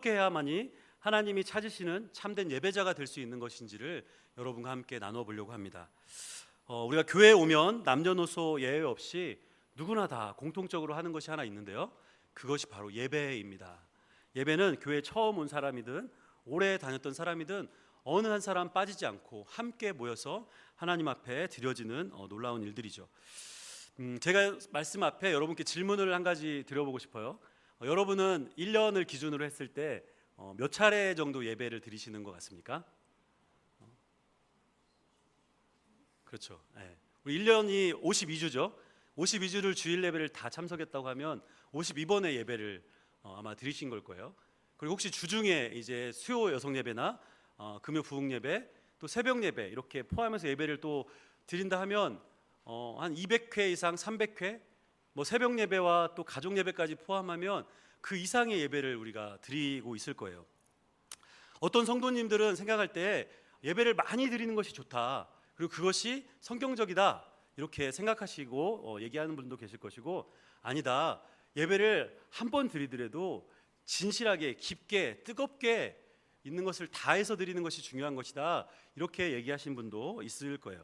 어떻게 해야만이 하나님이 찾으시는 참된 예배자가 될 수 있는 것인지를 여러분과 함께 나눠보려고 합니다. 우리가 교회에 오면 남녀노소 예외 없이 누구나 다 공통적으로 하는 것이 하나 있는데요, 그것이 바로 예배입니다. 예배는 교회에 처음 온 사람이든 오래 다녔던 사람이든 어느 한 사람 빠지지 않고 함께 모여서 하나님 앞에 드려지는 놀라운 일들이죠. 제가 말씀 앞에 여러분께 질문을 한 가지 드려보고 싶어요. 여러분은 1년을 기준으로 했을 때 몇 차례 정도 예배를 드리시는 것 같습니까? 그렇죠. 네. 우리 1년이 52주죠. 52주를 주일 예배를 다 참석했다고 하면 52번의 예배를 아마 드리신 걸 거예요. 그리고 혹시 주중에 이제 수요 여성 예배나 금요 부흥 예배, 또 새벽 예배 이렇게 포함해서 예배를 또 드린다 하면 한 200회 이상, 300회, 뭐 새벽 예배와 또 가족 예배까지 포함하면 그 이상의 예배를 우리가 드리고 있을 거예요. 어떤 성도님들은 생각할 때 예배를 많이 드리는 것이 좋다, 그리고 그것이 성경적이다 이렇게 생각하시고 얘기하는 분도 계실 것이고, 아니다, 예배를 한 번 드리더라도 진실하게 깊게 뜨겁게 있는 것을 다해서 드리는 것이 중요한 것이다 이렇게 얘기하신 분도 있을 거예요.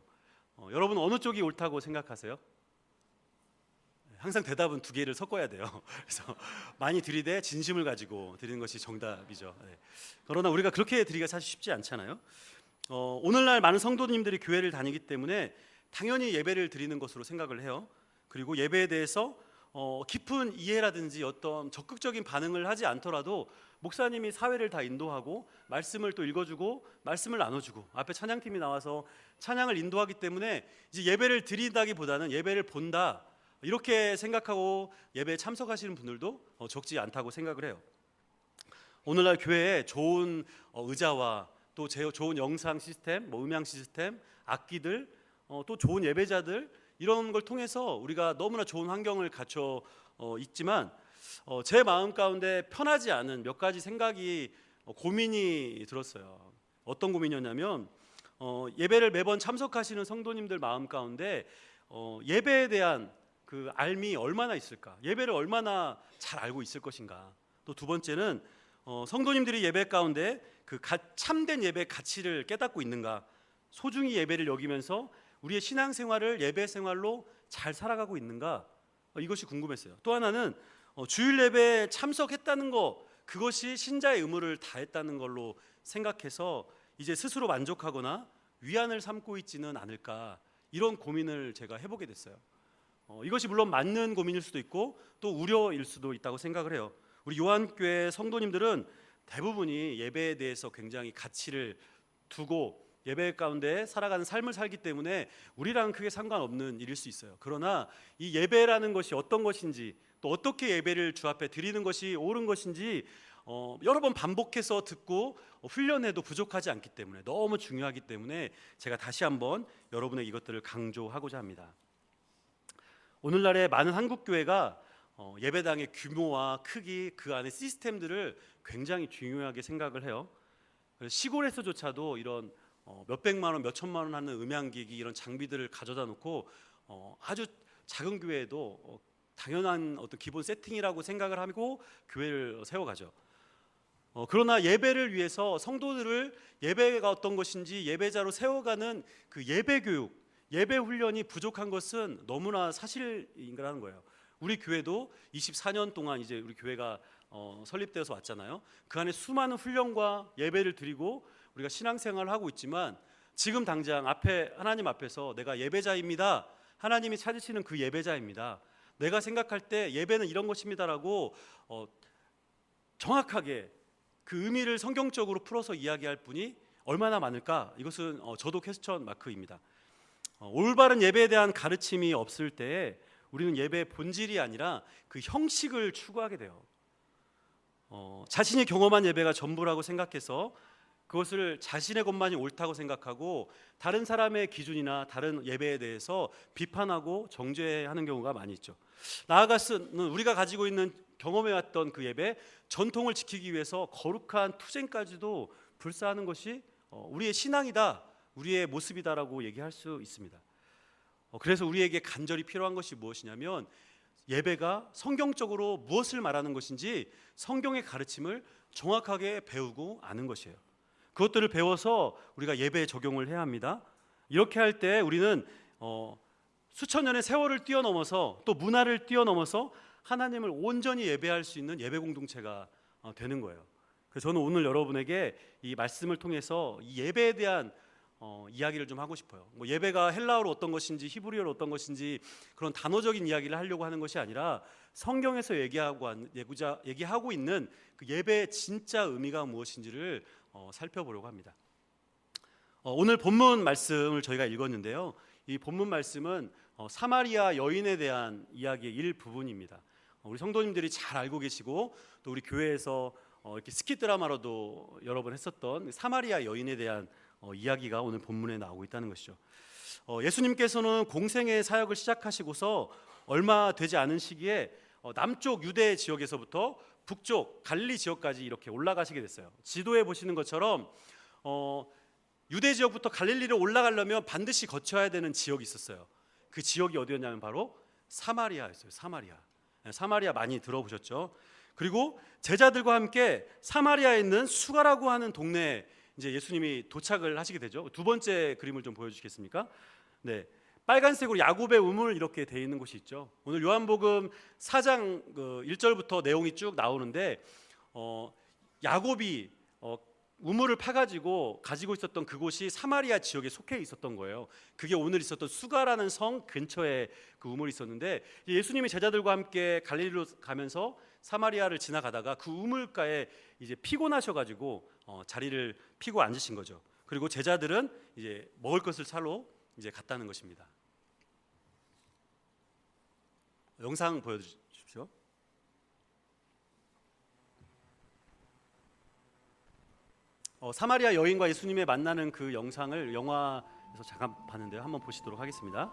여러분 어느 쪽이 옳다고 생각하세요? 항상 대답은 두 개를 섞어야 돼요. 그래서 많이 드리되 진심을 가지고 드리는 것이 정답이죠. 네. 그러나 우리가 그렇게 드리기가 사실 쉽지 않잖아요. 오늘날 많은 성도님들이 교회를 다니기 때문에 당연히 예배를 드리는 것으로 생각을 해요. 그리고 예배에 대해서 깊은 이해라든지 어떤 적극적인 반응을 하지 않더라도 목사님이 사회를 다 인도하고 말씀을 또 읽어주고 말씀을 나눠주고 앞에 찬양팀이 나와서 찬양을 인도하기 때문에 이제 예배를 드린다기보다는 예배를 본다 이렇게 생각하고 예배에 참석하시는 분들도 적지 않다고 생각을 해요. 오늘날 교회에 좋은 의자와 또 좋은 영상 시스템, 음향 시스템, 악기들, 또 좋은 예배자들 이런 걸 통해서 우리가 너무나 좋은 환경을 갖춰 있지만 제 마음 가운데 편하지 않은 몇 가지 생각이 고민이 들었어요. 어떤 고민이었냐면 예배를 매번 참석하시는 성도님들 마음 가운데 예배에 대한 그 알미 얼마나 있을까? 예배를 얼마나 잘 알고 있을 것인가? 또 두 번째는 성도님들이 예배 가운데 그 참된 예배의 가치를 깨닫고 있는가? 소중히 예배를 여기면서 우리의 신앙생활을 예배 생활로 잘 살아가고 있는가? 이것이 궁금했어요. 또 하나는 주일 예배에 참석했다는 거, 그것이 신자의 의무를 다했다는 걸로 생각해서 이제 스스로 만족하거나 위안을 삼고 있지는 않을까, 이런 고민을 제가 해보게 됐어요. 이것이 물론 맞는 고민일 수도 있고 또 우려일 수도 있다고 생각을 해요. 우리 요한교회 성도님들은 대부분이 예배에 대해서 굉장히 가치를 두고 예배 가운데 살아가는 삶을 살기 때문에 우리랑 크게 상관없는 일일 수 있어요. 그러나 이 예배라는 것이 어떤 것인지, 또 어떻게 예배를 주 앞에 드리는 것이 옳은 것인지 여러 번 반복해서 듣고 훈련해도 부족하지 않기 때문에, 너무 중요하기 때문에 제가 다시 한번 여러분에게 이것들을 강조하고자 합니다. 오늘날의 많은 한국교회가 예배당의 규모와 크기, 그 안에 시스템들을 굉장히 중요하게 생각을 해요. 시골에서조차도 이런 몇백만 원, 몇천만 원 하는 음향기기 이런 장비들을 가져다 놓고 아주 작은 교회에도 당연한 어떤 기본 세팅이라고 생각을 하고 교회를 세워가죠. 그러나 예배를 위해서 성도들을 예배가 어떤 것인지 예배자로 세워가는 그 예배 교육, 예배 훈련이 부족한 것은 너무나 사실인 거라는 거예요. 우리 교회도 24년 동안 이제 우리 교회가 설립되어서 왔잖아요. 그 안에 수많은 훈련과 예배를 드리고 우리가 신앙생활을 하고 있지만 지금 당장 앞에 하나님 앞에서 내가 예배자입니다, 하나님이 찾으시는 그 예배자입니다, 내가 생각할 때 예배는 이런 것입니다라고 정확하게 그 의미를 성경적으로 풀어서 이야기할 분이 얼마나 많을까? 이것은 저도 퀘스천 마크입니다. 올바른 예배에 대한 가르침이 없을 때 우리는 예배의 본질이 아니라 그 형식을 추구하게 돼요. 자신이 경험한 예배가 전부라고 생각해서 그것을 자신의 것만이 옳다고 생각하고 다른 사람의 기준이나 다른 예배에 대해서 비판하고 정죄하는 경우가 많이 있죠. 나아가서는 우리가 가지고 있는 경험해왔던 그 예배 전통을 지키기 위해서 거룩한 투쟁까지도 불사하는 것이 우리의 신앙이다, 우리의 모습이다라고 얘기할 수 있습니다. 그래서 우리에게 간절히 필요한 것이 무엇이냐면 예배가 성경적으로 무엇을 말하는 것인지 성경의 가르침을 정확하게 배우고 아는 것이에요. 그것들을 배워서 우리가 예배에 적용을 해야 합니다. 이렇게 할 때 우리는 수천 년의 세월을 뛰어넘어서 또 문화를 뛰어넘어서 하나님을 온전히 예배할 수 있는 예배 공동체가 되는 거예요. 그래서 저는 오늘 여러분에게 이 말씀을 통해서 이 예배에 대한 이야기를 좀 하고 싶어요. 뭐 예배가 헬라어로 어떤 것인지 히브리어로 어떤 것인지 그런 단어적인 이야기를 하려고 하는 것이 아니라 성경에서 얘기하고 있는 그 예배의 진짜 의미가 무엇인지를 살펴보려고 합니다. 오늘 본문 말씀을 저희가 읽었는데요. 이 본문 말씀은 사마리아 여인에 대한 이야기의 일부분입니다. 우리 성도님들이 잘 알고 계시고 또 우리 교회에서 이렇게 스키 드라마로도 여러 번 했었던 사마리아 여인에 대한 이야기가 오늘 본문에 나오고 있다는 것이죠. 예수님께서는 공생의 사역을 시작하시고서 얼마 되지 않은 시기에 남쪽 유대 지역에서부터 북쪽 갈릴리 지역까지 이렇게 올라가시게 됐어요. 지도에 보시는 것처럼 유대 지역부터 갈릴리를 올라가려면 반드시 거쳐야 되는 지역이 있었어요. 그 지역이 어디였냐면 바로 사마리아였어요. 사마리아 많이 들어보셨죠? 그리고 제자들과 함께 사마리아에 있는 수가라고 하는 동네에 이제 예수님이 도착을 하시게 되죠. 두 번째 그림을 좀 보여주시겠습니까? 네, 빨간색으로 야곱의 우물 이렇게 되어 있는 곳이 있죠. 오늘 요한복음 4장 1절부터 내용이 쭉 나오는데 야곱이 우물을 파가지고 가지고 있었던 그곳이 사마리아 지역에 속해 있었던 거예요. 그게 오늘 있었던 수가라는 성 근처에 그 우물이 있었는데 예수님이 제자들과 함께 갈릴리로 가면서 사마리아를 지나가다가 그 우물가에 이제 피곤하셔가지고 자리를 피고 앉으신 거죠. 그리고 제자들은 이제 먹을 것을 사러 이제 갔다는 것입니다. 영상 보여주십시오. 사마리아 여인과 예수님의 만나는 그 영상을 영화에서 잠깐 봤는데요. 한번 보시도록 하겠습니다.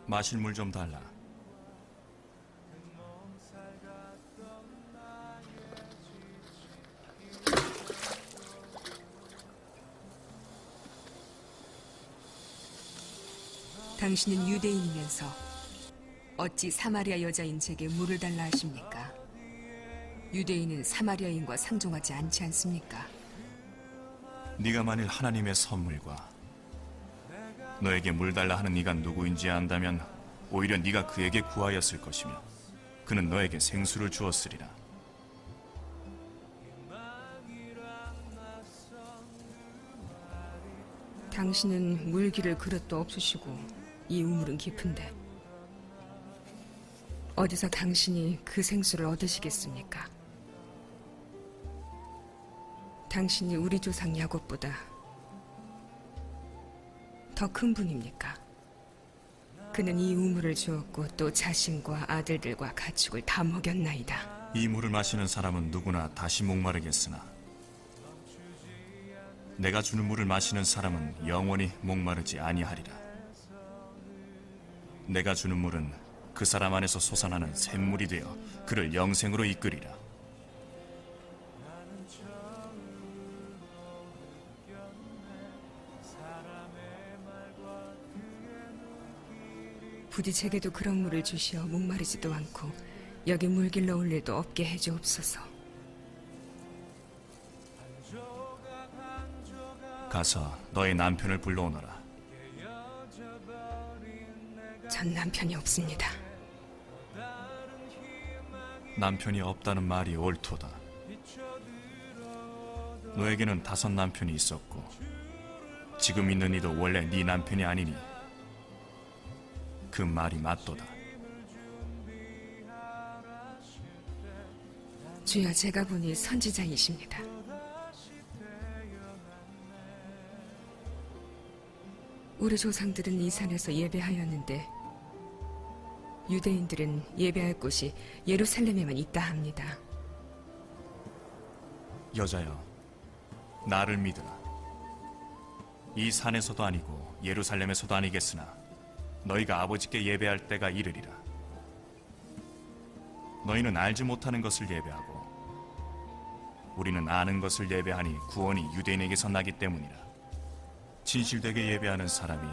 마실 물 좀 달라. 당신은 유대인이면서 어찌 사마리아 여자인 제게 물을 달라 하십니까? 유대인은 사마리아인과 상종하지 않지 않습니까? 네가 만일 하나님의 선물과 너에게 물 달라 하는 이가 누구인지 안다면 오히려 네가 그에게 구하였을 것이며 그는 너에게 생수를 주었으리라. 당신은 물기를 그릇도 없으시고 이 우물은 깊은데 어디서 당신이 그 생수를 얻으시겠습니까? 당신이 우리 조상 야곱보다 더 큰 분입니까? 그는 이 우물을 주었고 또 자신과 아들들과 가축을 다 먹였나이다. 이 물을 마시는 사람은 누구나 다시 목마르겠으나 내가 주는 물을 마시는 사람은 영원히 목마르지 아니하리라. 내가 주는 물은 그 사람 안에서 솟아나는 샘물이 되어 그를 영생으로 이끌리라. 부디 제게도 그런 물을 주시어 목마르지도 않고 여기 물길 넣을 일도 없게 해주옵소서. 가서 너의 남편을 불러오너라. 전 남편이 없습니다. 남편이 없다는 말이 옳도다. 너에게는 5 남편이 있었고 지금 있는 이도 원래 네 남편이 아니니 그 말이 맞도다. 주여, 제가 보니 선지자이십니다. 우리 조상들은 이 산에서 예배하였는데 유대인들은 예배할 곳이 예루살렘에만 있다 합니다. 여자여, 나를 믿으라. 이 산에서도 아니고 예루살렘에서도 아니겠으나 너희가 아버지께 예배할 때가 이르리라. 너희는 알지 못하는 것을 예배하고 우리는 아는 것을 예배하니 구원이 유대인에게서 나기 때문이라. 진실되게 예배하는 사람이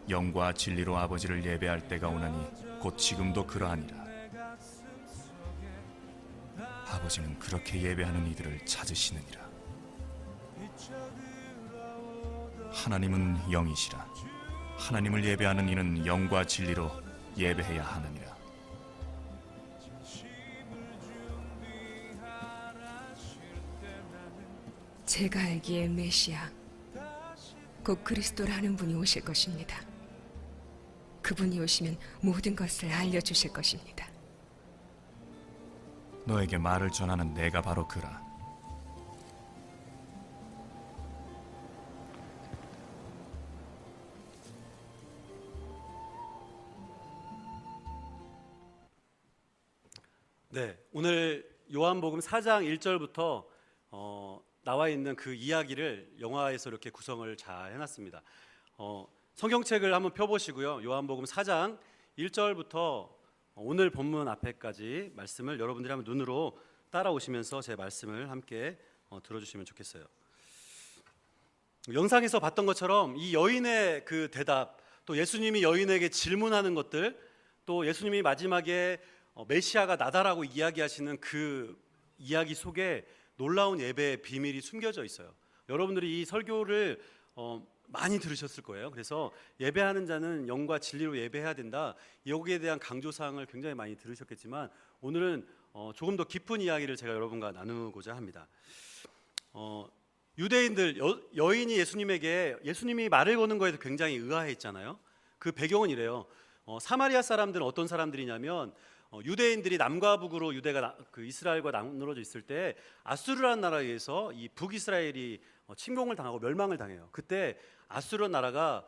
영과 진리로 아버지를 예배할 때가 오나니 곧 지금도 그러하니라. 아버지는 그렇게 예배하는 이들을 찾으시느니라. 하나님은 영이시라. 하나님을 예배하는 이는 영과 진리로 예배해야 하느니라. 제가 알기에 메시아, 곧 그리스도라는 분이 오실 것입니다. 그분이 오시면 모든 것을 알려주실 것입니다. 너에게 말을 전하는 내가 바로 그라. 네, 오늘 요한복음 4장 1절부터 나와 있는 그 이야기를 영화에서 이렇게 구성을 잘 해놨습니다. 성경책을 한번 펴보시고요. 요한복음 4장 1절부터 오늘 본문 앞에까지 말씀을 여러분들이 한번 눈으로 따라오시면서 제 말씀을 함께 들어주시면 좋겠어요. 영상에서 봤던 것처럼 이 여인의 그 대답, 또 예수님이 여인에게 질문하는 것들, 또 예수님이 마지막에 메시아가 나다라고 이야기하시는 그 이야기 속에 놀라운 예배의 비밀이 숨겨져 있어요. 여러분들이 이 설교를 많이 들으셨을 거예요. 그래서 예배하는 자는 영과 진리로 예배해야 된다. 여기에 대한 강조사항을 굉장히 많이 들으셨겠지만 오늘은 조금 더 깊은 이야기를 제가 여러분과 나누고자 합니다. 유대인들 여인이 예수님이 말을 거는 거에도 굉장히 의아해했잖아요. 그 배경은 이래요. 사마리아 사람들은 어떤 사람들이냐면 유대인들이 남과 북으로 그 이스라엘과 나누어져 있을 때 아수르라는 나라에 의해서 이 북이스라엘이 침공을 당하고 멸망을 당해요. 그때 아수르 나라가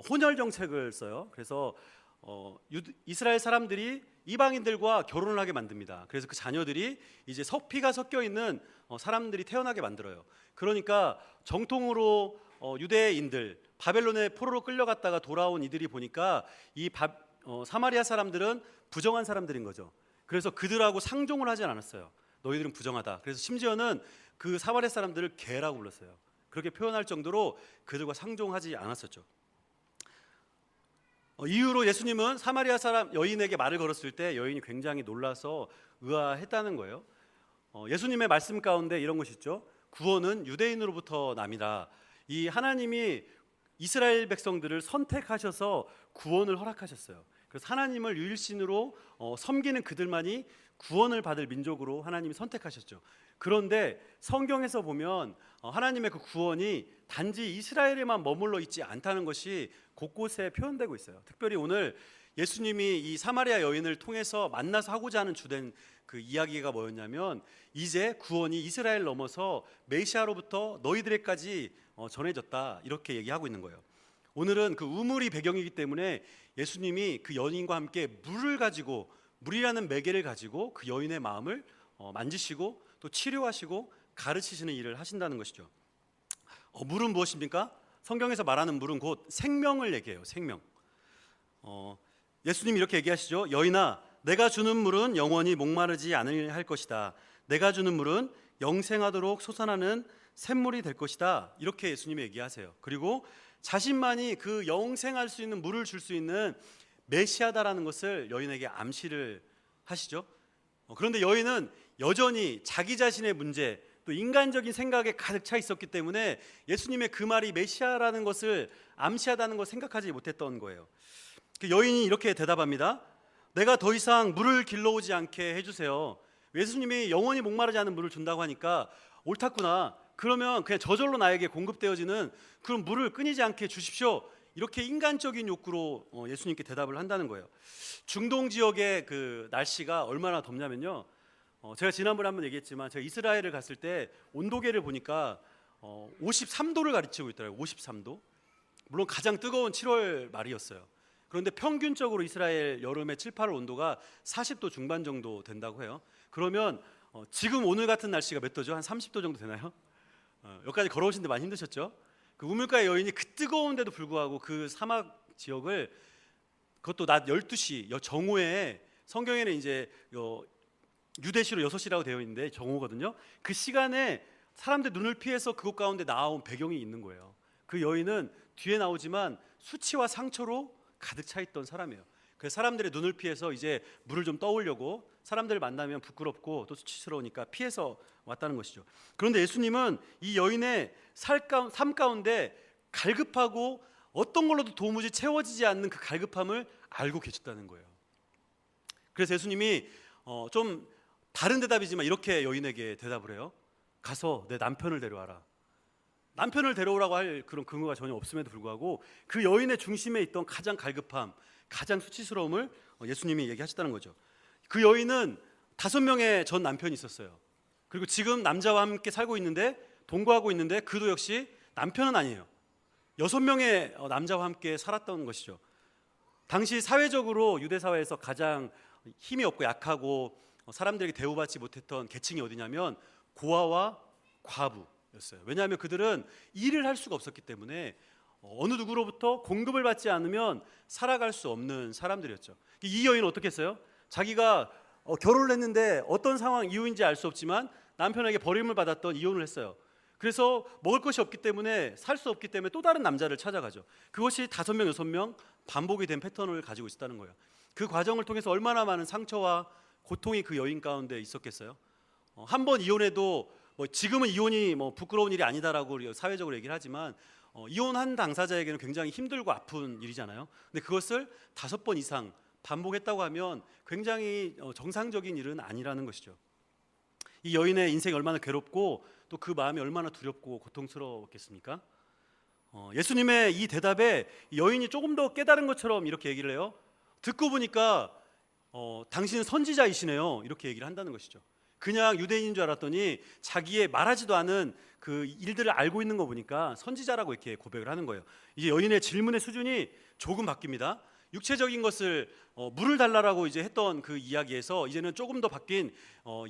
혼혈 정책을 써요. 그래서 이스라엘 사람들이 이방인들과 결혼을 하게 만듭니다. 그래서 그 자녀들이 이제 피가 섞여 있는 사람들이 태어나게 만들어요. 그러니까 정통으로 유대인들 바벨론에 포로로 끌려갔다가 돌아온 이들이 보니까 사마리아 사람들은 부정한 사람들인 거죠. 그래서 그들하고 상종을 하진 않았어요. 너희들은 부정하다. 그래서 심지어는 그 사마리아 사람들을 개라고 불렀어요. 그렇게 표현할 정도로 그들과 상종하지 않았었죠. 이후로 예수님은 사마리아 사람 여인에게 말을 걸었을 때 여인이 굉장히 놀라서 의아했다는 거예요. 예수님의 말씀 가운데 이런 것이 있죠. 구원은 유대인으로부터 남이라. 이 하나님이 이스라엘 백성들을 선택하셔서 구원을 허락하셨어요. 그래서 하나님을 유일신으로 섬기는 그들만이 구원을 받을 민족으로 하나님이 선택하셨죠. 그런데 성경에서 보면 하나님의 그 구원이 단지 이스라엘에만 머물러 있지 않다는 것이 곳곳에 표현되고 있어요. 특별히 오늘 예수님이 이 사마리아 여인을 통해서 만나서 하고자 하는 주된 그 이야기가 뭐였냐면 이제 구원이 이스라엘 넘어서 메시아로부터 너희들에까지 전해졌다, 이렇게 얘기하고 있는 거예요. 오늘은 그 우물이 배경이기 때문에 예수님이 그 여인과 함께 물이라는 매개를 가지고 그 여인의 마음을 만지시고 또 치료하시고 가르치시는 일을 하신다는 것이죠. 물은 무엇입니까? 성경에서 말하는 물은 곧 생명을 얘기해요. 생명. 예수님이 이렇게 얘기하시죠. 여인아, 내가 주는 물은 영원히 목마르지 않을 할 것이다. 내가 주는 물은 영생하도록 솟아나는 샘물이 될 것이다. 이렇게 예수님이 얘기하세요. 그리고 자신만이 그 영생할 수 있는 물을 줄 수 있는 메시아다라는 것을 여인에게 암시를 하시죠. 그런데 여인은 여전히 자기 자신의 문제, 또 인간적인 생각에 가득 차 있었기 때문에 예수님의 그 말이 메시아라는 것을 암시하다는 걸 생각하지 못했던 거예요. 그 여인이 이렇게 대답합니다. 내가 더 이상 물을 길러오지 않게 해주세요. 예수님이 영원히 목마르지 않은 물을 준다고 하니까 옳았구나. 그러면 그냥 저절로 나에게 공급되어지는 그런 물을 끊이지 않게 주십시오. 이렇게 인간적인 욕구로 예수님께 대답을 한다는 거예요. 중동 지역의 그 날씨가 얼마나 덥냐면요. 제가 지난번에 한번 얘기했지만 제가 이스라엘을 갔을 때 온도계를 보니까 53도를 가르치고 있더라고요. 53도. 물론 가장 뜨거운 7월 말이었어요. 그런데 평균적으로 이스라엘 여름의 7, 8월 온도가 40도 중반 정도 된다고 해요. 그러면 지금 오늘 같은 날씨가 몇 도죠? 한 30도 정도 되나요? 여기까지 걸어오시는데 많이 힘드셨죠? 그 우물가의 여인이 그 뜨거운데도 불구하고 그 사막 지역을, 그것도 낮 12시 정오에, 성경에는 이제 유대시로 6시라고 되어 있는데 정오거든요. 그 시간에 사람들 눈을 피해서 그곳 가운데 나온 배경이 있는 거예요. 그 여인은 뒤에 나오지만 수치와 상처로 가득 차 있던 사람이에요. 그래서 사람들의 눈을 피해서 이제 물을 좀 떠오려고, 사람들을 만나면 부끄럽고 또 수치스러우니까 피해서 왔다는 것이죠. 그런데 예수님은 이 여인의 삶 가운데 갈급하고 어떤 걸로도 도무지 채워지지 않는 그 갈급함을 알고 계셨다는 거예요. 그래서 예수님이 좀 다른 대답이지만 이렇게 여인에게 대답을 해요. 가서 내 남편을 데려와라. 남편을 데려오라고 할 그런 근거가 전혀 없음에도 불구하고 그 여인의 중심에 있던 가장 갈급함, 가장 수치스러움을 예수님이 얘기하셨다는 거죠. 그 여인은 5명의 전 남편이 있었어요. 그리고 지금 남자와 함께 살고 있는데, 동거하고 있는데, 그도 역시 남편은 아니에요. 6명의 남자와 함께 살았던 것이죠. 당시 사회적으로 유대 사회에서 가장 힘이 없고 약하고 사람들에게 대우받지 못했던 계층이 어디냐면 고아와 과부였어요. 왜냐하면 그들은 일을 할 수가 없었기 때문에 어느 누구로부터 공급을 받지 않으면 살아갈 수 없는 사람들이었죠. 이 여인은 어떻게 했어요? 자기가 결혼을 했는데 어떤 상황 이유인지 알 수 없지만 남편에게 버림을 받았던 이혼을 했어요. 그래서 먹을 것이 없기 때문에, 살 수 없기 때문에 또 다른 남자를 찾아가죠. 그것이 5명, 6명 반복이 된 패턴을 가지고 있었다는 거예요. 그 과정을 통해서 얼마나 많은 상처와 고통이 그 여인 가운데 있었겠어요. 한 번 이혼해도 지금은 이혼이 부끄러운 일이 아니다라고 사회적으로 얘기를 하지만 이혼한 당사자에게는 굉장히 힘들고 아픈 일이잖아요. 근데 그것을 5번 이상 반복했다고 하면 굉장히 정상적인 일은 아니라는 것이죠. 이 여인의 인생이 얼마나 괴롭고 또 그 마음이 얼마나 두렵고 고통스러웠겠습니까? 예수님의 이 대답에 여인이 조금 더 깨달은 것처럼 이렇게 얘기를 해요. 듣고 보니까 당신은 선지자이시네요. 이렇게 얘기를 한다는 것이죠. 그냥 유대인인 줄 알았더니 자기의 말하지도 않은 그 일들을 알고 있는 거 보니까 선지자라고 이렇게 고백을 하는 거예요. 이제 여인의 질문의 수준이 조금 바뀝니다. 육체적인 것을 물을 달라라고 이제 했던 그 이야기에서 이제는 조금 더 바뀐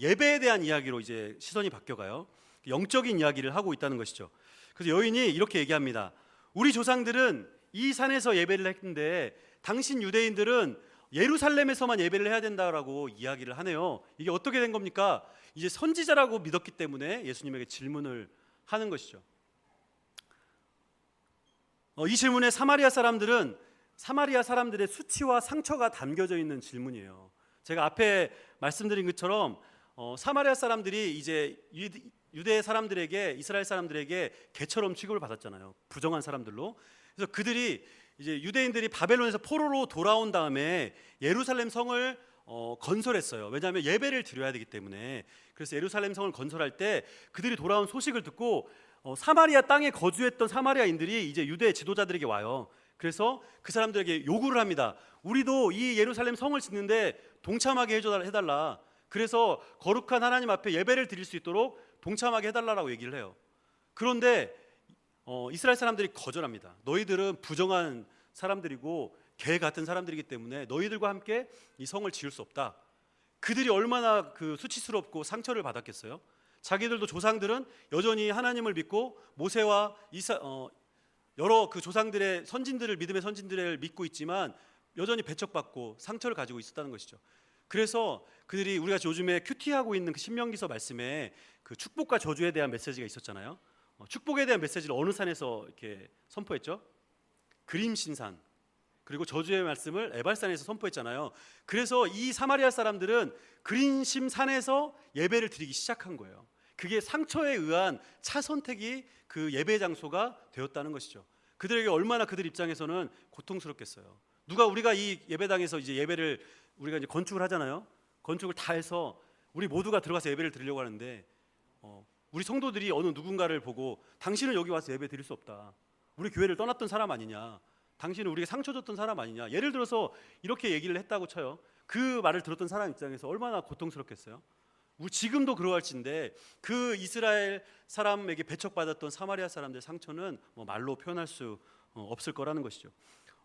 예배에 대한 이야기로 이제 시선이 바뀌어가요. 영적인 이야기를 하고 있다는 것이죠. 그래서 여인이 이렇게 얘기합니다. 우리 조상들은 이 산에서 예배를 했는데 당신 유대인들은 예루살렘에서만 예배를 해야 된다라고 이야기를 하네요. 이게 어떻게 된 겁니까? 이제 선지자라고 믿었기 때문에 예수님에게 질문을 하는 것이죠. 이 질문에 사마리아 사람들의 수치와 상처가 담겨져 있는 질문이에요. 제가 앞에 말씀드린 것처럼 사마리아 사람들이 이제 유대 사람들에게, 이스라엘 사람들에게 개처럼 취급을 받았잖아요. 부정한 사람들로. 그래서 그들이 이제 유대인들이 바벨론에서 포로로 돌아온 다음에 예루살렘 성을 건설했어요. 왜냐하면 예배를 드려야 되기 때문에. 그래서 예루살렘 성을 건설할 때 그들이 돌아온 소식을 듣고 사마리아 땅에 거주했던 사마리아인들이 이제 유대 지도자들에게 와요. 그래서 그 사람들에게 요구를 합니다. 우리도 이 예루살렘 성을 짓는데 동참하게 해달라. 그래서 거룩한 하나님 앞에 예배를 드릴 수 있도록 동참하게 해달라고 얘기를 해요. 그런데 이스라엘 사람들이 거절합니다. 너희들은 부정한 사람들이고 개 같은 사람들이기 때문에 너희들과 함께 이 성을 지을 수 없다. 그들이 얼마나 그 수치스럽고 상처를 받았겠어요. 자기들도 조상들은 여전히 하나님을 믿고 모세와 여러 그 조상들의 선진들을, 믿음의 선진들을 믿고 있지만 여전히 배척받고 상처를 가지고 있었다는 것이죠. 그래서 그들이 우리가 요즘에 큐티하고 있는 그 신명기서 말씀에 그 축복과 저주에 대한 메시지가 있었잖아요. 축복에 대한 메시지를 어느 산에서 이렇게 선포했죠? 그림신산. 그리고 저주의 말씀을 에발산에서 선포했잖아요. 그래서 이 사마리아 사람들은 그림심산에서 예배를 드리기 시작한 거예요. 그게 상처에 의한 차선택이 그 예배 장소가 되었다는 것이죠. 그들에게 얼마나 그들 입장에서는 고통스럽겠어요. 우리가 이 예배당에서 이제 예배를 우리가 이제 건축을 하잖아요. 건축을 다 해서 우리 모두가 들어가서 예배를 드리려고 하는데 우리 성도들이 어느 누군가를 보고 당신은 여기 와서 예배 드릴 수 없다. 우리 교회를 떠났던 사람 아니냐. 당신은 우리에게 상처 줬던 사람 아니냐. 예를 들어서 이렇게 얘기를 했다고 쳐요. 그 말을 들었던 사람 입장에서 얼마나 고통스럽겠어요. 우리 지금도 그러할진데 그 이스라엘 사람에게 배척받았던 사마리아 사람들의 상처는 말로 표현할 수 없을 거라는 것이죠.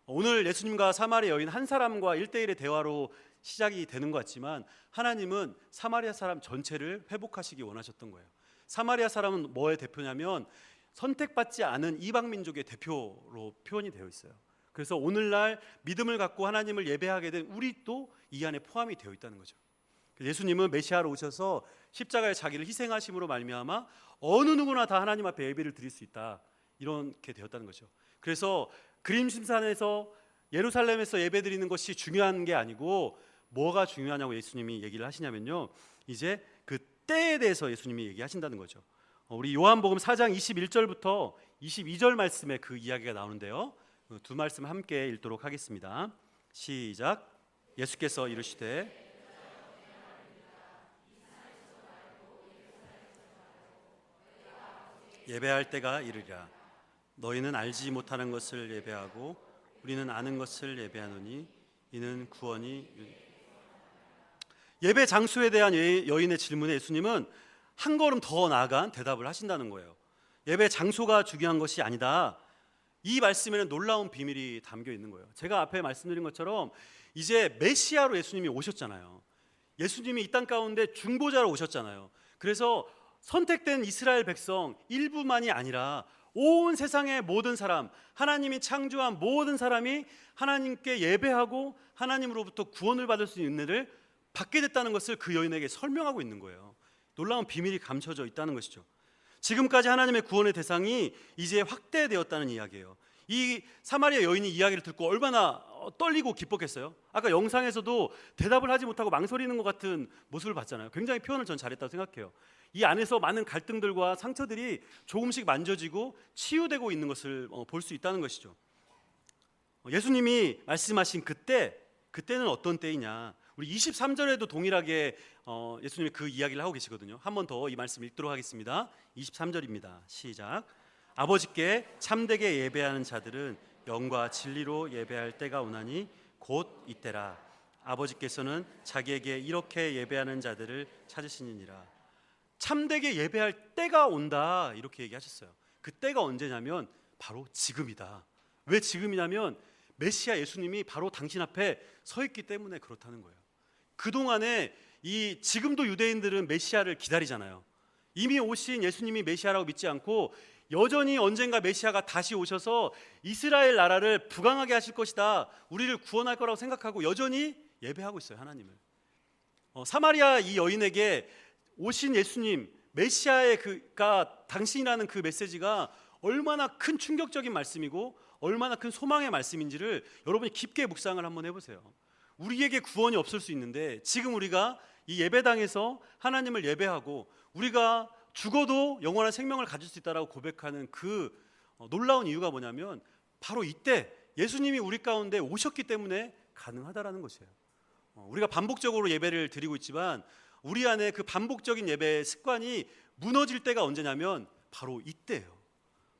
오늘 예수님과 사마리아 여인 한 사람과 1대1의 대화로 시작이 되는 것 같지만 하나님은 사마리아 사람 전체를 회복하시기 원하셨던 거예요. 사마리아 사람은 뭐의 대표냐면 선택받지 않은 이방 민족의 대표로 표현이 되어 있어요. 그래서 오늘날 믿음을 갖고 하나님을 예배하게 된 우리도 이 안에 포함이 되어 있다는 거죠. 예수님은 메시아로 오셔서 십자가에 자기를 희생하심으로 말미암아 어느 누구나 다 하나님 앞에 예배를 드릴 수 있다, 이렇게 되었다는 거죠. 그래서 그림심산에서 예루살렘에서 예배 드리는 것이 중요한 게 아니고 뭐가 중요하냐고 예수님이 얘기를 하시냐면요, 이제 그 때에 대해서 예수님이 얘기하신다는 거죠. 우리 요한복음 4장 21절부터 22절 말씀에 그 이야기가 나오는데요, 두 말씀 함께 읽도록 하겠습니다. 시작. 예수께서 이르시되 예배할 때가 이르리라. 너희는 알지 못하는 것을 예배하고 우리는 아는 것을 예배하노니 이는 구원이. 예배 장소에 대한 여인의 질문에 예수님은 한 걸음 더 나아간 대답을 하신다는 거예요. 예배 장소가 중요한 것이 아니다. 이 말씀에는 놀라운 비밀이 담겨 있는 거예요. 제가 앞에 말씀드린 것처럼 이제 메시아로 예수님이 오셨잖아요. 예수님이 이 땅 가운데 중보자로 오셨잖아요. 그래서 선택된 이스라엘 백성 일부만이 아니라 온 세상의 모든 사람, 하나님이 창조한 모든 사람이 하나님께 예배하고 하나님으로부터 구원을 받을 수 있는 은혜를 받게 됐다는 것을 그 여인에게 설명하고 있는 거예요. 놀라운 비밀이 감춰져 있다는 것이죠. 지금까지 하나님의 구원의 대상이 이제 확대되었다는 이야기예요. 이 사마리아 여인이 이야기를 듣고 얼마나 떨리고 기뻤겠어요. 아까 영상에서도 대답을 하지 못하고 망설이는 것 같은 모습을 봤잖아요. 굉장히 표현을 전 잘했다고 생각해요. 이 안에서 많은 갈등들과 상처들이 조금씩 만져지고 치유되고 있는 것을 볼 수 있다는 것이죠. 예수님이 말씀하신 그때는 어떤 때이냐. 우리 23절에도 동일하게 예수님이 그 이야기를 하고 계시거든요. 한 번 더 이 말씀 읽도록 하겠습니다. 23절입니다. 시작. 아버지께 참되게 예배하는 자들은 영과 진리로 예배할 때가 오나니 곧 이때라. 아버지께서는 자기에게 이렇게 예배하는 자들을 찾으시니라. 참되게 예배할 때가 온다, 이렇게 얘기하셨어요. 그 때가 언제냐면 바로 지금이다. 왜 지금이냐면 메시아 예수님이 바로 당신 앞에 서 있기 때문에 그렇다는 거예요. 그동안에 지금도 유대인들은 메시아를 기다리잖아요. 이미 오신 예수님이 메시아라고 믿지 않고 여전히 언젠가 메시아가 다시 오셔서 이스라엘 나라를 부강하게 하실 것이다, 우리를 구원할 거라고 생각하고 여전히 예배하고 있어요, 하나님을. 사마리아 이 여인에게 오신 예수님, 메시아의 그가 당신이라는 그 메시지가 얼마나 큰 충격적인 말씀이고 얼마나 큰 소망의 말씀인지를 여러분이 깊게 묵상을 한번 해보세요. 우리에게 구원이 없을 수 있는데 지금 우리가 이 예배당에서 하나님을 예배하고 우리가 죽어도 영원한 생명을 가질 수 있다라고 고백하는 그 놀라운 이유가 뭐냐면 바로 이때 예수님이 우리 가운데 오셨기 때문에 가능하다라는 것이에요. 우리가 반복적으로 예배를 드리고 있지만 우리 안에 그 반복적인 예배 습관이 무너질 때가 언제냐면 바로 이때예요.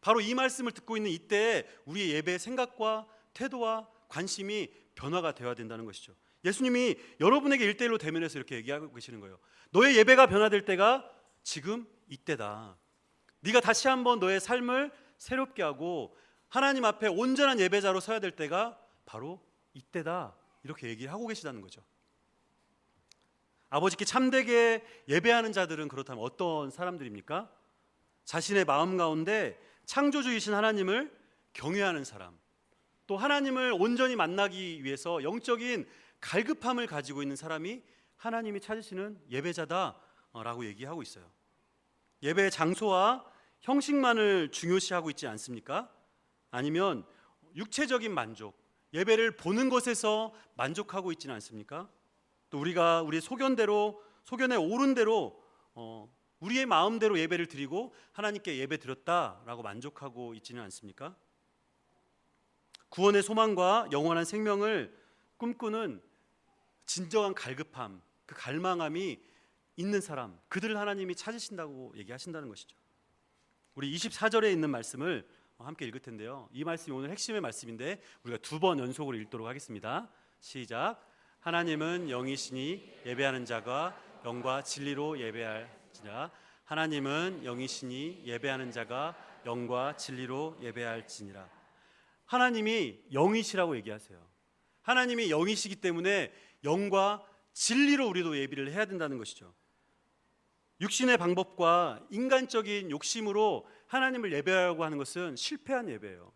바로 이 말씀을 듣고 있는 이때에 우리의 예배의 생각과 태도와 관심이 변화가 되어야 된다는 것이죠. 예수님이 여러분에게 1대1로 대면해서 이렇게 얘기하고 계시는 거예요. 너의 예배가 변화될 때가 지금 이때다. 네가 다시 한번 너의 삶을 새롭게 하고 하나님 앞에 온전한 예배자로 서야 될 때가 바로 이때다, 이렇게 얘기하고 계시다는 거죠. 아버지께 참되게 예배하는 자들은 그렇다면 어떤 사람들입니까? 자신의 마음 가운데 창조주이신 하나님을 경외하는 사람, 또 하나님을 온전히 만나기 위해서 영적인 갈급함을 가지고 있는 사람이 하나님이 찾으시는 예배자다라고 얘기하고 있어요. 예배의 장소와 형식만을 중요시하고 있지 않습니까? 아니면 육체적인 만족, 예배를 보는 것에서 만족하고 있지는 않습니까? 또 우리가 우리의 소견에 오른 대로 우리의 마음대로 예배를 드리고 하나님께 예배 드렸다라고 만족하고 있지는 않습니까? 구원의 소망과 영원한 생명을 꿈꾸는 진정한 갈급함, 그 갈망함이 있는 사람, 그들을 하나님이 찾으신다고 얘기하신다는 것이죠. 우리 24절에 있는 말씀을 함께 읽을 텐데요. 이 말씀이 오늘 핵심의 말씀인데 우리가 2번 연속으로 읽도록 하겠습니다. 시작. 하나님은 영이시니 예배하는 자가 영과 진리로 예배할지니라. 하나님은 영이시니 예배하는 자가 영과 진리로 예배할지니라. 하나님이 영이시라고 얘기하세요. 하나님이 영이시기 때문에 영과 진리로 우리도 예배를 해야 된다는 것이죠. 육신의 방법과 인간적인 욕심으로 하나님을 예배하려고 하는 것은 실패한 예배예요.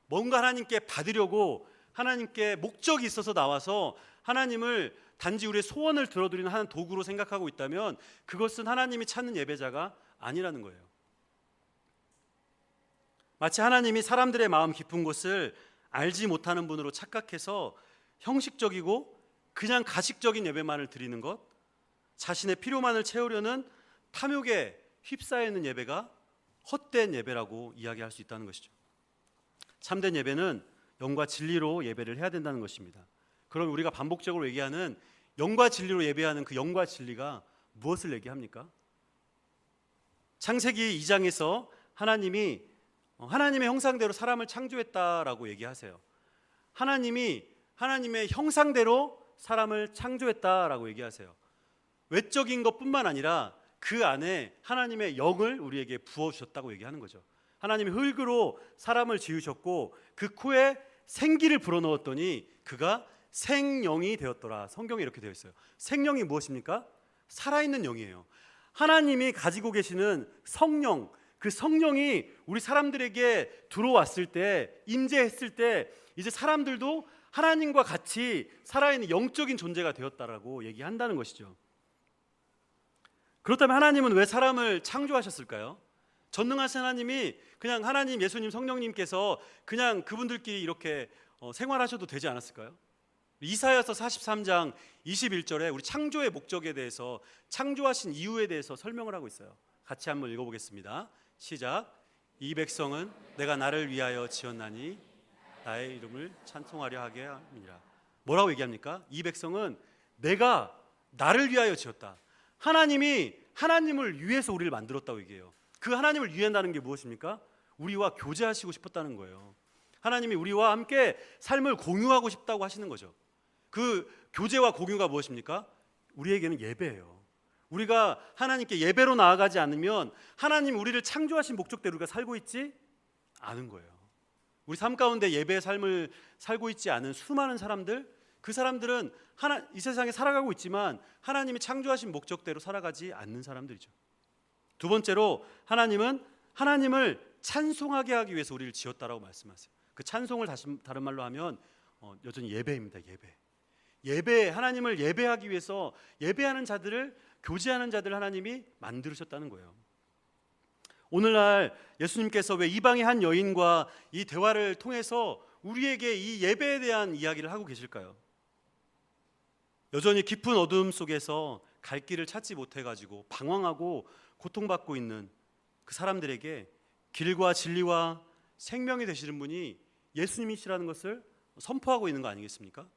뭔가 하나님께 받으려고 하나님께 목적이 있어서 나와서 하나님을 단지 우리의 소원을 들어드리는 하는 도구로 생각하고 있다면 그것은 하나님이 찾는 예배자가 아니라는 거예요. 마치 하나님이 사람들의 마음 깊은 곳을 알지 못하는 분으로 착각해서 형식적이고 그냥 가식적인 예배만을 드리는 것, 자신의 필요만을 채우려는 탐욕에 휩싸여 있는 예배가 헛된 예배라고 이야기할 수 있다는 것이죠. 참된 예배는 영과 진리로 예배를 해야 된다는 것입니다. 그럼 우리가 반복적으로 얘기하는 영과 진리로 예배하는 그 영과 진리가 무엇을 얘기합니까? 창세기 2장에서 하나님이 하나님의 형상대로 사람을 창조했다라고 얘기하세요. 하나님이 하나님의 형상대로 사람을 창조했다라고 얘기하세요. 외적인 것뿐만 아니라 그 안에 하나님의 영을 우리에게 부어주셨다고 얘기하는 거죠. 하나님이 흙으로 사람을 지으셨고 그 코에 생기를 불어넣었더니 그가 생영이 되었더라. 성경에 이렇게 되어 있어요. 생명이 무엇입니까? 살아있는 영이에요. 하나님이 가지고 계시는 성령, 그 성령이 우리 사람들에게 들어왔을 때, 임재했을 때 이제 사람들도 하나님과 같이 살아있는 영적인 존재가 되었다라고 얘기한다는 것이죠. 그렇다면 하나님은 왜 사람을 창조하셨을까요? 전능하신 하나님이 그냥 하나님, 예수님, 성령님께서 그냥 그분들끼리 이렇게 생활하셔도 되지 않았을까요? 이사야서 43장 21절에 우리 창조의 목적에 대해서, 창조하신 이유에 대해서 설명을 하고 있어요. 같이 한번 읽어보겠습니다. 시작. 이 백성은 내가 나를 위하여 지었나니 나의 이름을 찬송하려 하게 함이라. 뭐라고 얘기합니까? 이 백성은 내가 나를 위하여 지었다. 하나님이 하나님을 위해서 우리를 만들었다고 얘기해요. 그 하나님을 위한다는 게 무엇입니까? 우리와 교제하시고 싶었다는 거예요. 하나님이 우리와 함께 삶을 공유하고 싶다고 하시는 거죠. 그 교제와 공유가 무엇입니까? 우리에게는 예배예요. 우리가 하나님께 예배로 나아가지 않으면 하나님 우리를 창조하신 목적대로 우리가 살고 있지 않은 거예요. 우리 삶 가운데 예배의 삶을 살고 있지 않은 수많은 사람들, 그 사람들은 이 세상에 살아가고 있지만 하나님이 창조하신 목적대로 살아가지 않는 사람들이죠. 두 번째로 하나님은 하나님을 찬송하게 하기 위해서 우리를 지었다라고 말씀하세요. 그 찬송을 다른 말로 하면 여전히 예배입니다. 예배, 하나님을 예배하기 위해서 예배하는 자들을, 교제하는 자들 하나님이 만들으셨다는 거예요. 오늘날 예수님께서 왜 이방의 한 여인과 이 대화를 통해서 우리에게 이 예배에 대한 이야기를 하고 계실까요? 여전히 깊은 어둠 속에서 갈 길을 찾지 못해가지고 방황하고 고통받고 있는 그 사람들에게 길과 진리와 생명이 되시는 분이 예수님이시라는 것을 선포하고 있는 거 아니겠습니까?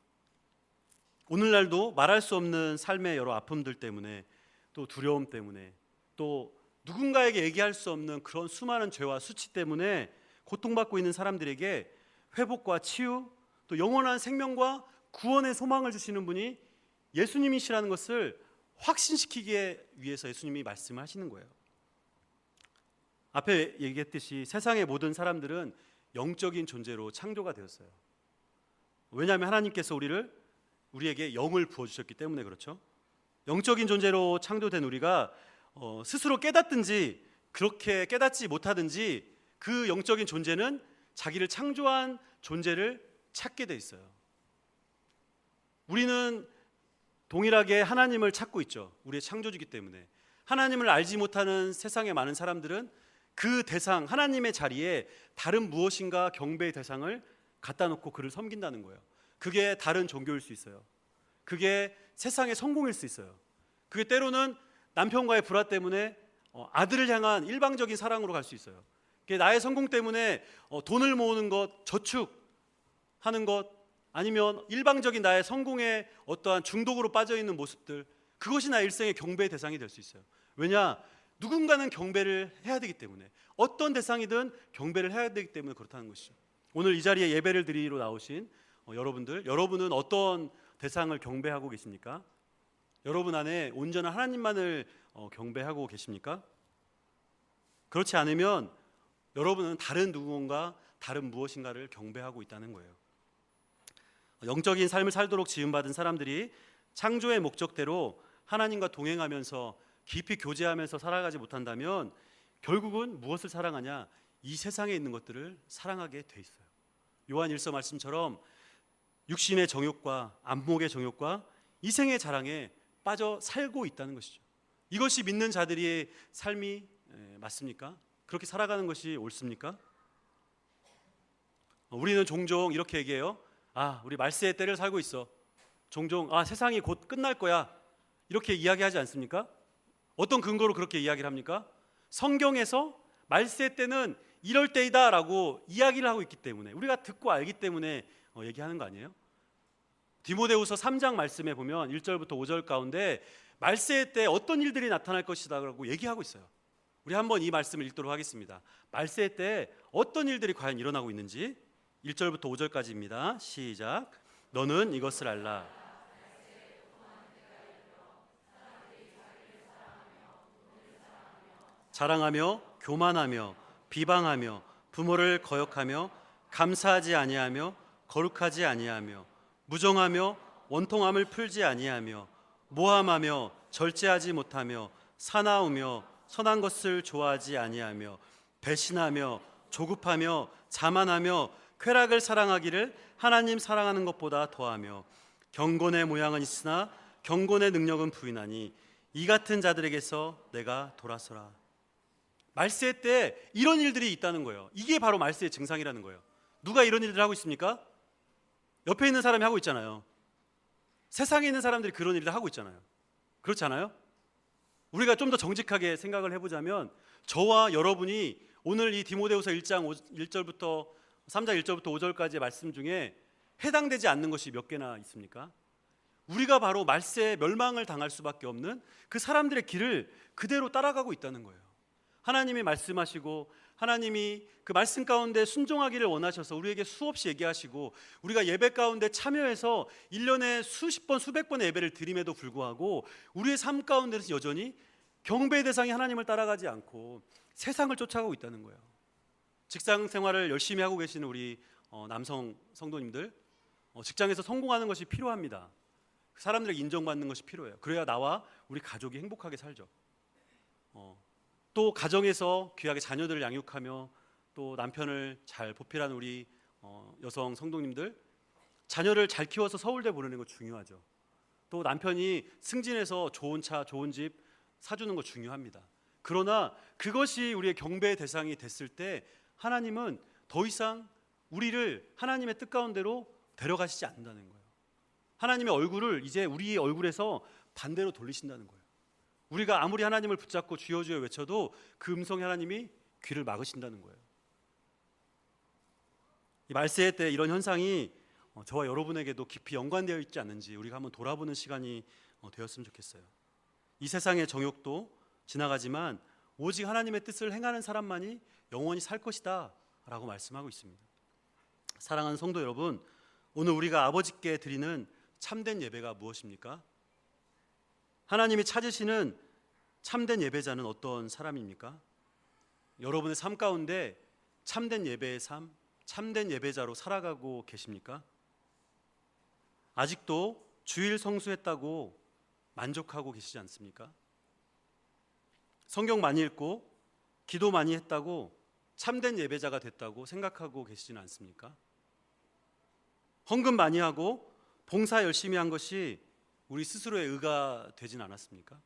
오늘날도 말할 수 없는 삶의 여러 아픔들 때문에, 또 두려움 때문에, 또 누군가에게 얘기할 수 없는 그런 수많은 죄와 수치 때문에 고통받고 있는 사람들에게 회복과 치유, 또 영원한 생명과 구원의 소망을 주시는 분이 예수님이시라는 것을 확신시키기 위해서 예수님이 말씀하시는 거예요. 앞에 얘기했듯이 세상의 모든 사람들은 영적인 존재로 창조가 되었어요. 왜냐하면 하나님께서 우리에게 영을 부어주셨기 때문에 그렇죠. 영적인 존재로 창조된 우리가 스스로 깨닫든지 그렇게 깨닫지 못하든지 그 영적인 존재는 자기를 창조한 존재를 찾게 돼 있어요. 우리는 동일하게 하나님을 찾고 있죠. 우리의 창조주기 때문에. 하나님을 알지 못하는 세상의 많은 사람들은 그 대상, 하나님의 자리에 다른 무엇인가 경배의 대상을 갖다 놓고 그를 섬긴다는 거예요. 그게 다른 종교일 수 있어요. 그게 세상의 성공일 수 있어요. 그게 때로는 남편과의 불화 때문에 아들을 향한 일방적인 사랑으로 갈 수 있어요. 그게 나의 성공 때문에 돈을 모으는 것, 저축하는 것, 아니면 일방적인 나의 성공에 어떠한 중독으로 빠져있는 모습들, 그것이 나의 일생의 경배의 대상이 될 수 있어요. 왜냐? 누군가는 경배를 해야 되기 때문에, 어떤 대상이든 경배를 해야 되기 때문에 그렇다는 것이죠. 오늘 이 자리에 예배를 드리러 나오신 여러분은 어떤 대상을 경배하고 계십니까? 여러분 안에 온전한 하나님만을 경배하고 계십니까? 그렇지 않으면 여러분은 다른 누군가, 다른 무엇인가를 경배하고 있다는 거예요. 영적인 삶을 살도록 지음받은 사람들이 창조의 목적대로 하나님과 동행하면서 깊이 교제하면서 살아가지 못한다면 결국은 무엇을 사랑하냐? 이 세상에 있는 것들을 사랑하게 돼 있어요. 요한 1서 말씀처럼 육신의 정욕과 안목의 정욕과 이생의 자랑에 빠져 살고 있다는 것이죠. 이것이 믿는 자들의 삶이 맞습니까? 그렇게 살아가는 것이 옳습니까? 우리는 종종 이렇게 얘기해요. 우리 말세의 때를 살고 있어. 종종 세상이 곧 끝날 거야. 이렇게 이야기하지 않습니까? 어떤 근거로 그렇게 이야기를 합니까? 성경에서 말세 때는 이럴 때이다라고 이야기를 하고 있기 때문에, 우리가 듣고 알기 때문에 얘기하는 거 아니에요? 디모데후서 3장 말씀에 보면 1절부터 5절 가운데 말세 때 어떤 일들이 나타날 것이다라고 얘기하고 있어요. 우리 한번 이 말씀을 읽도록 하겠습니다. 말세 때 어떤 일들이 과연 일어나고 있는지 1절부터 5절까지입니다. 시작. 너는 이것을 알라. 자랑하며 교만하며 비방하며 부모를 거역하며 감사하지 아니하며 거룩하지 아니하며 무정하며 원통함을 풀지 아니하며 모함하며 절제하지 못하며 사나우며 선한 것을 좋아하지 아니하며 배신하며 조급하며 자만하며 쾌락을 사랑하기를 하나님 사랑하는 것보다 더하며 경건의 모양은 있으나 경건의 능력은 부인하니 이 같은 자들에게서 내가 돌아서라. 말세 때 이런 일들이 있다는 거예요. 이게 바로 말세의 증상이라는 거예요. 누가 이런 일들을 하고 있습니까? 옆에 있는 사람이 하고 있잖아요. 세상에 있는 사람들이 그런 일을 하고 있잖아요. 그렇지 않아요? 우리가 좀 더 정직하게 생각을 해보자면 저와 여러분이 오늘 이 디모데후서 1장 1절부터 3장 1절부터 5절까지의 말씀 중에 해당되지 않는 것이 몇 개나 있습니까? 우리가 바로 말세에 멸망을 당할 수밖에 없는 그 사람들의 길을 그대로 따라가고 있다는 거예요. 하나님이 말씀하시고 하나님이 그 말씀 가운데 순종하기를 원하셔서 우리에게 수없이 얘기하시고 우리가 예배 가운데 참여해서 1년에 수십 번 수백 번의 예배를 드림에도 불구하고 우리의 삶 가운데서 여전히 경배의 대상이 하나님을 따라가지 않고 세상을 쫓아가고 있다는 거예요. 직장 생활을 열심히 하고 계시는 우리 남성 성도님들, 직장에서 성공하는 것이 필요합니다. 사람들에게 인정받는 것이 필요해요. 그래야 나와 우리 가족이 행복하게 살죠. 또 가정에서 귀하게 자녀들을 양육하며 또 남편을 잘 보필하는 우리 여성 성도님들, 자녀를 잘 키워서 서울대 보내는 거 중요하죠. 또 남편이 승진해서 좋은 차, 좋은 집 사주는 거 중요합니다. 그러나 그것이 우리의 경배의 대상이 됐을 때 하나님은 더 이상 우리를 하나님의 뜻 가운데로 데려가시지 않는다는 거예요. 하나님의 얼굴을 이제 우리의 얼굴에서 반대로 돌리신다는 거예요. 우리가 아무리 하나님을 붙잡고 주여 주여 외쳐도 그 음성에 하나님이 귀를 막으신다는 거예요. 이 말세 때 이런 현상이 저와 여러분에게도 깊이 연관되어 있지 않는지 우리가 한번 돌아보는 시간이 되었으면 좋겠어요. 이 세상의 정욕도 지나가지만 오직 하나님의 뜻을 행하는 사람만이 영원히 살 것이다 라고 말씀하고 있습니다. 사랑하는 성도 여러분, 오늘 우리가 아버지께 드리는 참된 예배가 무엇입니까? 하나님이 찾으시는 참된 예배자는 어떤 사람입니까? 여러분의 삶 가운데 참된 예배의 삶, 참된 예배자로 살아가고 계십니까? 아직도 주일 성수했다고 만족하고 계시지 않습니까? 성경 많이 읽고 기도 많이 했다고 참된 예배자가 됐다고 생각하고 계시지는 않습니까? 헌금 많이 하고 봉사 열심히 한 것이 우리 스스로의 의가 되진 않았습니까?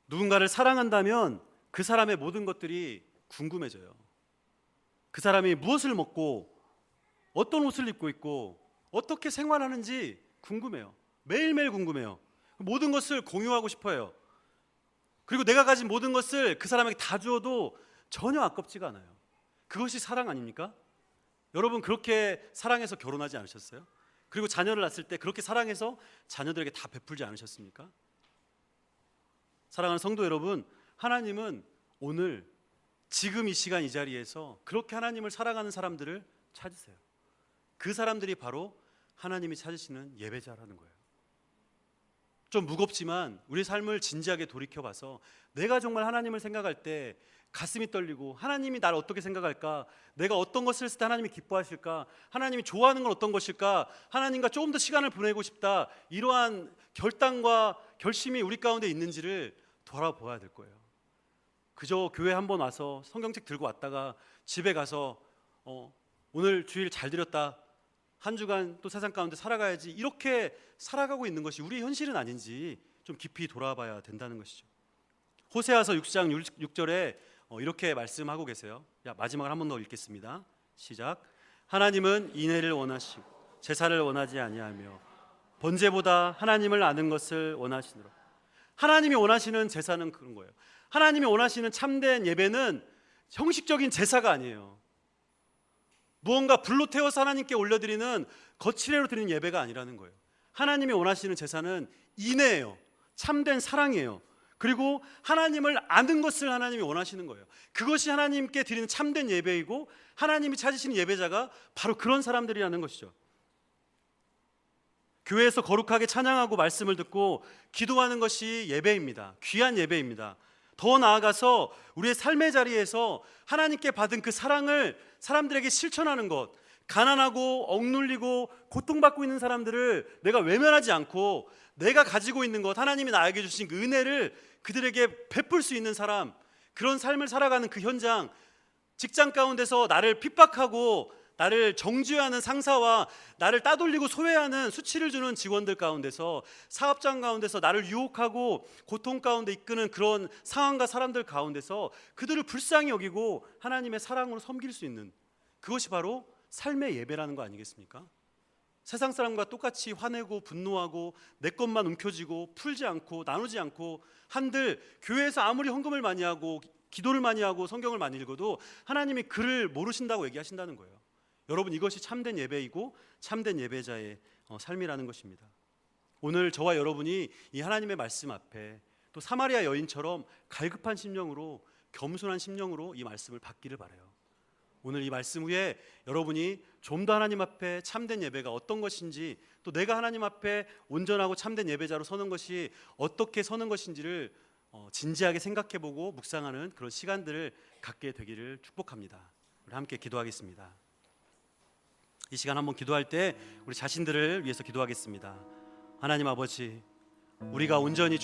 누군가를 사랑한다면 그 사람의 모든 것들이 궁금해져요. 그 사람이 무엇을 먹고 어떤 옷을 입고 있고 어떻게 생활하는지 궁금해요. 매일매일 궁금해요. 모든 것을 공유하고 싶어요. 그리고 내가 가진 모든 것을 그 사람에게 다 주어도 전혀 아깝지가 않아요. 그것이 사랑 아닙니까? 여러분 그렇게 사랑해서 결혼하지 않으셨어요? 그리고 자녀를 낳았을 때 그렇게 사랑해서 자녀들에게 다 베풀지 않으셨습니까? 사랑하는 성도 여러분, 하나님은 오늘 지금 이 시간 이 자리에서 그렇게 하나님을 사랑하는 사람들을 찾으세요. 그 사람들이 바로 하나님이 찾으시는 예배자라는 거예요. 좀 무겁지만 우리 삶을 진지하게 돌이켜봐서 내가 정말 하나님을 생각할 때 가슴이 떨리고 하나님이 나를 어떻게 생각할까? 내가 어떤 것을 했을 때 하나님이 기뻐하실까? 하나님이 좋아하는 건 어떤 것일까? 하나님과 조금 더 시간을 보내고 싶다. 이러한 결단과 결심이 우리 가운데 있는지를 돌아보아야 될 거예요. 그저 교회 한번 와서 성경책 들고 왔다가 집에 가서 오늘 주일 잘 드렸다. 한 주간 또 세상 가운데 살아가야지. 이렇게 살아가고 있는 것이 우리의 현실은 아닌지 좀 깊이 돌아봐야 된다는 것이죠. 호세아서 6장 6절에 이렇게 말씀하고 계세요. 마지막으로 한 번 더 읽겠습니다. 시작. 하나님은 인애를 원하시고 제사를 원하지 아니하며 번제보다 하나님을 아는 것을 원하시노라. 하나님이 원하시는 제사는 그런 거예요. 하나님이 원하시는 참된 예배는 형식적인 제사가 아니에요. 무언가 불로 태워서 하나님께 올려드리는 거칠애로 드리는 예배가 아니라는 거예요. 하나님이 원하시는 제사는 인애예요. 참된 사랑이에요. 그리고 하나님을 아는 것을 하나님이 원하시는 거예요. 그것이 하나님께 드리는 참된 예배이고 하나님이 찾으시는 예배자가 바로 그런 사람들이라는 것이죠. 교회에서 거룩하게 찬양하고 말씀을 듣고 기도하는 것이 예배입니다. 귀한 예배입니다. 더 나아가서 우리의 삶의 자리에서 하나님께 받은 그 사랑을 사람들에게 실천하는 것, 가난하고 억눌리고 고통받고 있는 사람들을 내가 외면하지 않고 내가 가지고 있는 것, 하나님이 나에게 주신 그 은혜를 그들에게 베풀 수 있는 사람, 그런 삶을 살아가는 그 현장, 직장 가운데서 나를 핍박하고 나를 정죄하는 상사와 나를 따돌리고 소외하는 수치를 주는 직원들 가운데서, 사업장 가운데서 나를 유혹하고 고통 가운데 이끄는 그런 상황과 사람들 가운데서 그들을 불쌍히 여기고 하나님의 사랑으로 섬길 수 있는, 그것이 바로 삶의 예배라는 거 아니겠습니까? 세상 사람과 똑같이 화내고 분노하고 내 것만 움켜쥐고 풀지 않고 나누지 않고 한들 교회에서 아무리 헌금을 많이 하고 기도를 많이 하고 성경을 많이 읽어도 하나님이 그를 모르신다고 얘기하신다는 거예요. 여러분, 이것이 참된 예배이고 참된 예배자의 삶이라는 것입니다. 오늘 저와 여러분이 이 하나님의 말씀 앞에 또 사마리아 여인처럼 갈급한 심령으로, 겸손한 심령으로 이 말씀을 받기를 바라요. 오늘 이 말씀 후에 여러분이 좀 더 하나님 앞에 참된 예배가 어떤 것인지, 또 내가 하나님 앞에 온전하고 참된 예배자로 서는 것이 어떻게 서는 것인지를 진지하게 생각해보고 묵상하는 그런 시간들을 갖게 되기를 축복합니다. 우리 함께 기도하겠습니다. 이 시간 한번 기도할 때 우리 자신들을 위해서 기도하겠습니다. 하나님 아버지, 우리가 온전히